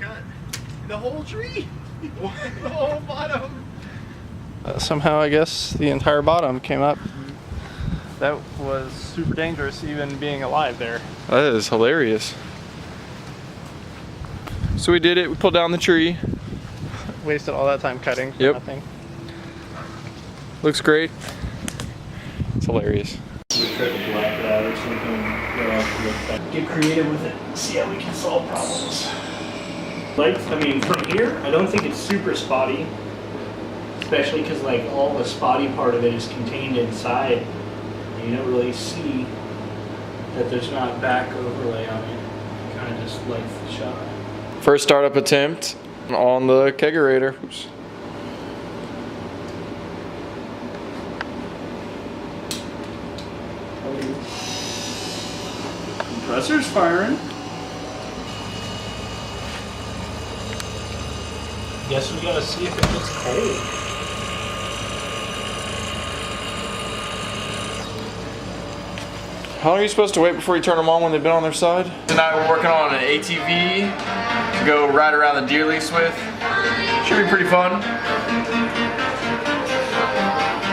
got the whole tree. The whole bottom. Somehow, I guess, the entire bottom came up. That was super dangerous, even being alive there. That is hilarious. So we did it. We pulled down the tree. Wasted all that time cutting for nothing. Looks great. It's hilarious. We tried to black that or something. Get creative with it. See how we can solve problems. Like, I mean, from here, I don't think it's super spotty. Especially because, like, all the spotty part of it is contained inside. You don't really see that there's not back overlay on it. It kind of just lights the shot. First startup attempt on the Kegerator. Oops. Compressor's firing. Guess we gotta see if it gets cold. How long are you supposed to wait before you turn them on when they've been on their side? Tonight we're working on an ATV to go ride around the deer lease with. Should be pretty fun.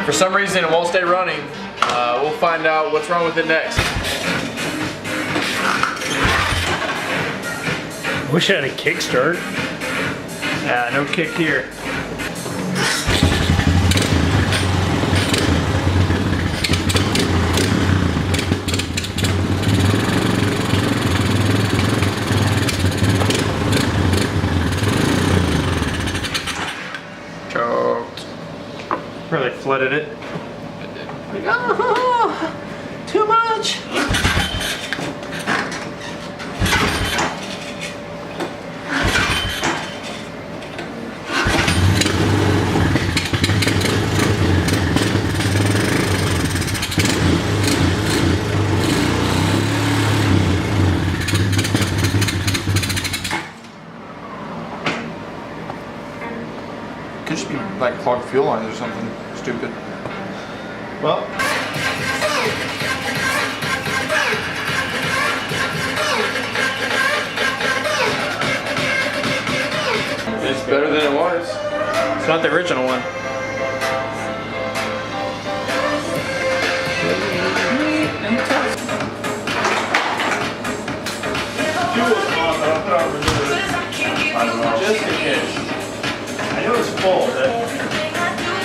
For some reason it won't stay running. We'll find out what's wrong with it next. Wish I had a kickstart. Yeah, no kick here. Choked. Really flooded it. Like, oh, too much. Could just be like clogged fuel lines or something stupid. Well, it's better than it was. it's not the original one. Just in case. I know it's full, but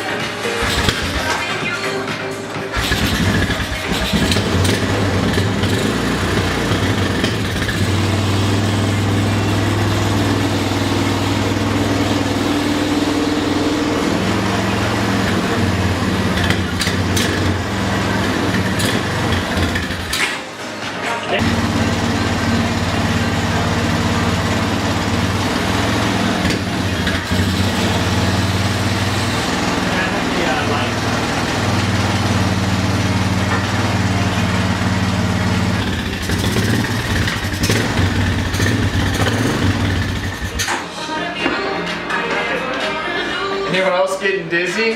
Anyone else getting dizzy?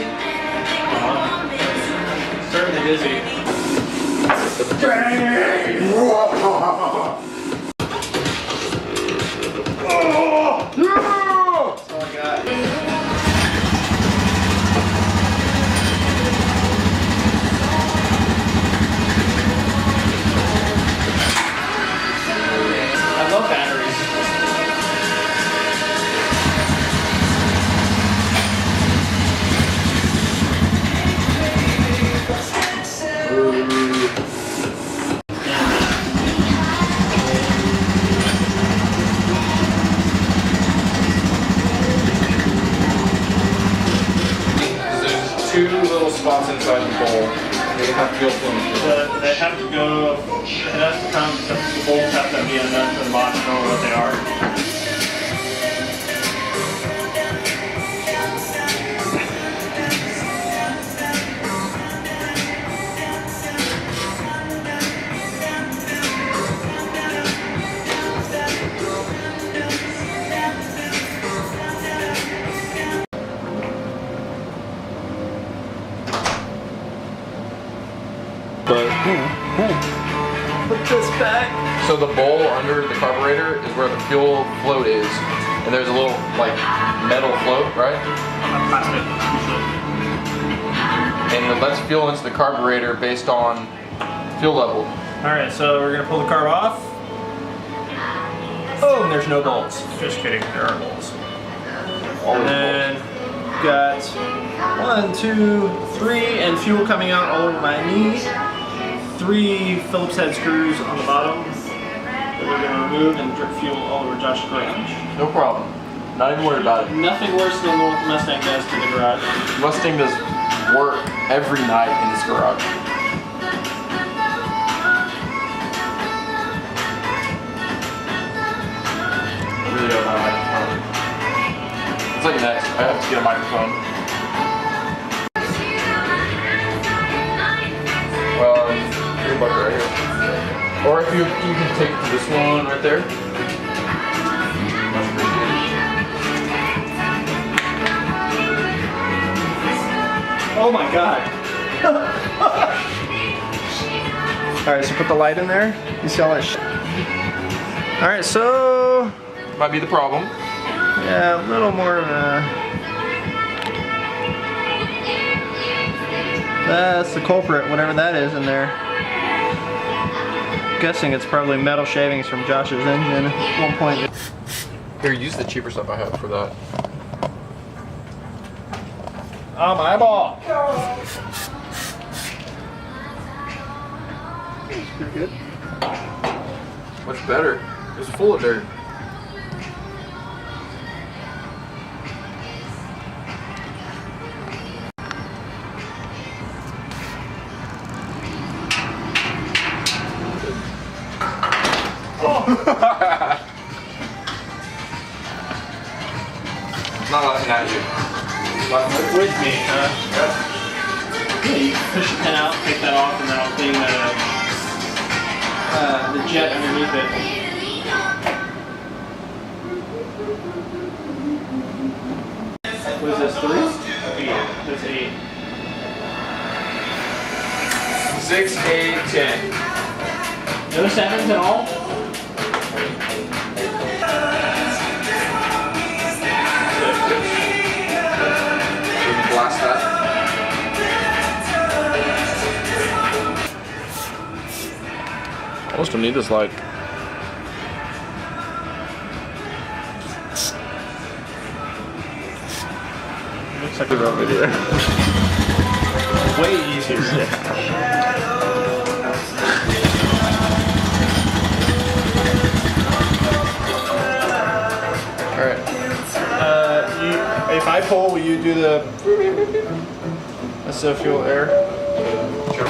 certainly dizzy. I love batteries. Two little spots inside the bowl. They have to go through. They have to go, it has to come, the bolts have to be enough for the box to know what they are. But Put this back. so the bowl under the carburetor is where the fuel float is. And there's a little like metal float, right? Plastic. And it lets fuel into the carburetor based on fuel level. Alright, so we're gonna pull the carb off. Oh, and there's no bolts. Just kidding, there are bolts. Always And then got 1, 2, 3, and fuel coming out all over my knee. 3 Phillips head screws on the bottom that we're gonna remove and drip fuel all over Josh's garage. No problem. Not even worried about it. Nothing worse than what the Mustang does to the garage. Mustang does work every night in this garage. I really don't have a microphone. It's like next. I have to get a microphone. Well, your bucket right here. Or if you can take it to this one right there. Much appreciated. Oh my god. Alright, so put the light in there. You see all that shit? Alright, so... Might be the problem. yeah, a little more of a... that's the culprit, whatever that is in there. I'm guessing it's probably metal shavings from Josh's engine at one point. Here, use the cheaper stuff I have for that. Oh, my eyeball! That's pretty good. Much better. It's full of dirt. Not laughing at you. Laughing With me, huh? Yep. Yeah, you push the pin out, take that off, and then I'll clean the jet underneath it. What is this, 3? 8. That's 8. 6, 8, 10. No 7s at all? Blast that. Almost don't need this light. Looks like a real video. Way easier. Alright. If I pull, will you do the... that's the fuel air? Sure.